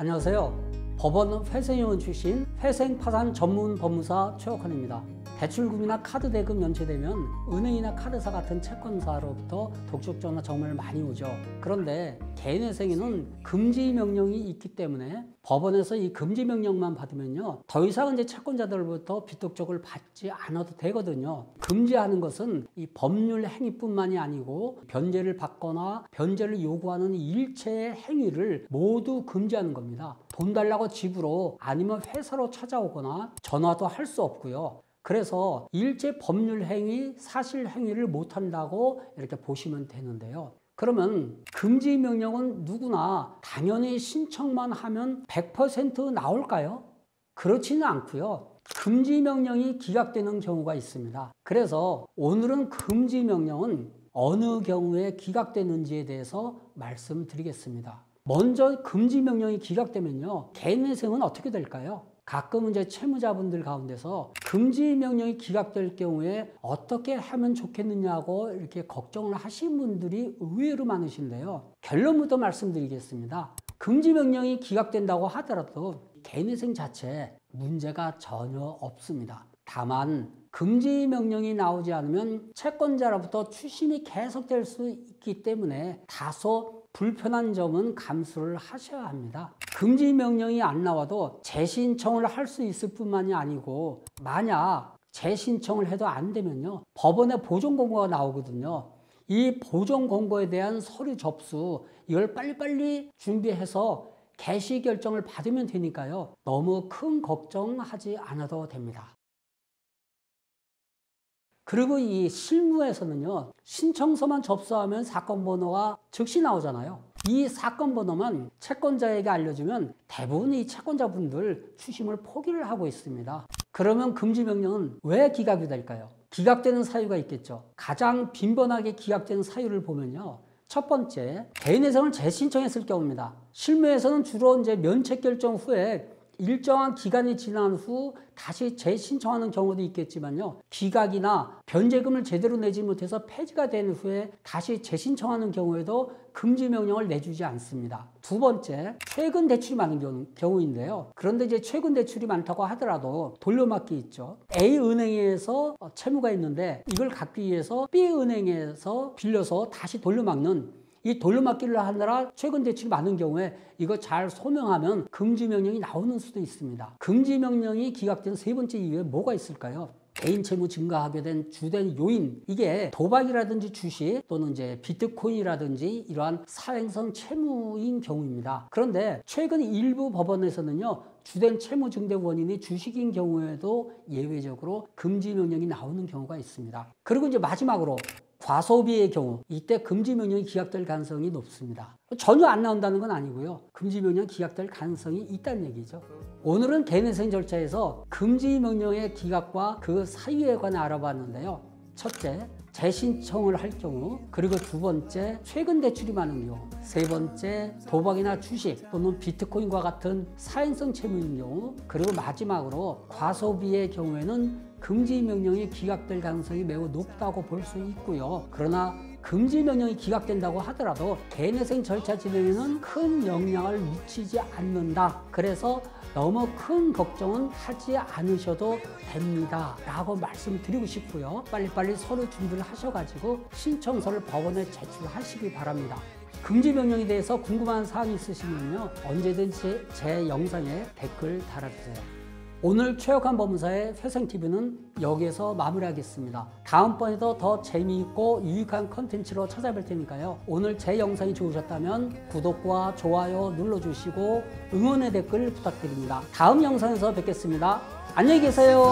안녕하세요. 법원 회생위원 출신 회생파산 전문 법무사 최옥환입니다. 대출금이나 카드 대금 연체되면 은행이나 카드사 같은 채권사로부터 독촉 전화 정말 많이 오죠. 그런데 개인회생에는 금지 명령이 있기 때문에 법원에서 이 금지 명령만 받으면요, 더 이상 이제 채권자들로부터 빚독촉을 받지 않아도 되거든요. 금지하는 것은 이 법률 행위뿐만이 아니고 변제를 받거나 변제를 요구하는 일체의 행위를 모두 금지하는 겁니다. 돈 달라고 집으로 아니면 회사로 찾아오거나 전화도 할 수 없고요. 그래서 일체 법률 행위, 사실 행위를 못한다고 이렇게 보시면 되는데요. 그러면 금지 명령은 누구나 당연히 신청만 하면 100% 나올까요? 그렇지는 않고요. 금지 명령이 기각되는 경우가 있습니다. 그래서 오늘은 금지 명령은 어느 경우에 기각되는지에 대해서 말씀드리겠습니다. 먼저 금지 명령이 기각되면요, 개인회생은 어떻게 될까요? 가끔 이제 채무자분들 가운데서 금지 명령이 기각될 경우에 어떻게 하면 좋겠느냐고 이렇게 걱정을 하신 분들이 의외로 많으신데요. 결론부터 말씀드리겠습니다. 금지 명령이 기각된다고 하더라도 개인회생 자체에 문제가 전혀 없습니다. 다만 금지 명령이 나오지 않으면 채권자로부터 추심이 계속될 수 있기 때문에 다소 불편한 점은 감수를 하셔야 합니다. 금지 명령이 안 나와도 재신청을 할 수 있을 뿐만이 아니고, 만약 재신청을 해도 안 되면요, 법원에 보존공고가 나오거든요. 이 보존공고에 대한 서류 접수, 이걸 빨리빨리 준비해서 개시 결정을 받으면 되니까요, 너무 큰 걱정하지 않아도 됩니다. 그리고 이 실무에서는요, 신청서만 접수하면 사건 번호가 즉시 나오잖아요. 이 사건 번호만 채권자에게 알려주면 대부분 이 채권자분들 추심을 포기를 하고 있습니다. 그러면 금지 명령은 왜 기각이 될까요? 기각되는 사유가 있겠죠. 가장 빈번하게 기각되는 사유를 보면요, 첫 번째, 개인회생을 재신청했을 경우입니다. 실무에서는 주로 이제 면책 결정 후에 일정한 기간이 지난 후 다시 재신청하는 경우도 있겠지만요, 기각이나 변제금을 제대로 내지 못해서 폐지가 된 후에 다시 재신청하는 경우에도 금지 명령을 내주지 않습니다. 두 번째, 최근 대출이 많은 경우인데요. 그런데 이제 최근 대출이 많다고 하더라도 돌려막기 있죠. A은행에서 채무가 있는데 이걸 갚기 위해서 B은행에서 빌려서 다시 돌려막는, 이 돌려막기를 하느라 최근 대출이 많은 경우에 이거 잘 소명하면 금지 명령이 나오는 수도 있습니다. 금지 명령이 기각된 세 번째 이유에 뭐가 있을까요? 개인 채무 증가하게 된 주된 요인, 이게 도박이라든지 주식 또는 이제 비트코인이라든지 이러한 사행성 채무인 경우입니다. 그런데 최근 일부 법원에서는요, 주된 채무 증대 원인이 주식인 경우에도 예외적으로 금지 명령이 나오는 경우가 있습니다. 그리고 이제 마지막으로 과소비의 경우, 이때 금지 명령이 기각될 가능성이 높습니다. 전혀 안 나온다는 건 아니고요, 금지 명령이 기각될 가능성이 있다는 얘기죠. 오늘은 개인회생 절차에서 금지 명령의 기각과 그 사유에 관해 알아봤는데요. 첫째, 재신청을 할 경우, 그리고 두 번째, 최근 대출이 많은 경우, 세 번째, 도박이나 주식 또는 비트코인과 같은 사행성 채무인 경우, 그리고 마지막으로 과소비의 경우에는 금지 명령이 기각될 가능성이 매우 높다고 볼 수 있고요. 그러나 금지 명령이 기각된다고 하더라도 개인회생 절차 진행에는 큰 영향을 미치지 않는다. 그래서 너무 큰 걱정은 하지 않으셔도 됩니다 라고 말씀드리고 싶고요. 빨리빨리 서류 준비를 하셔가지고 신청서를 법원에 제출하시기 바랍니다. 금지 명령에 대해서 궁금한 사항이 있으시면요, 언제든지 제 영상에 댓글 달아주세요. 오늘 최옥환 법무사의 회생TV는 여기에서 마무리하겠습니다. 다음번에도 더 재미있고 유익한 컨텐츠로 찾아뵐 테니까요, 오늘 제 영상이 좋으셨다면 구독과 좋아요 눌러주시고 응원의 댓글 부탁드립니다. 다음 영상에서 뵙겠습니다. 안녕히 계세요.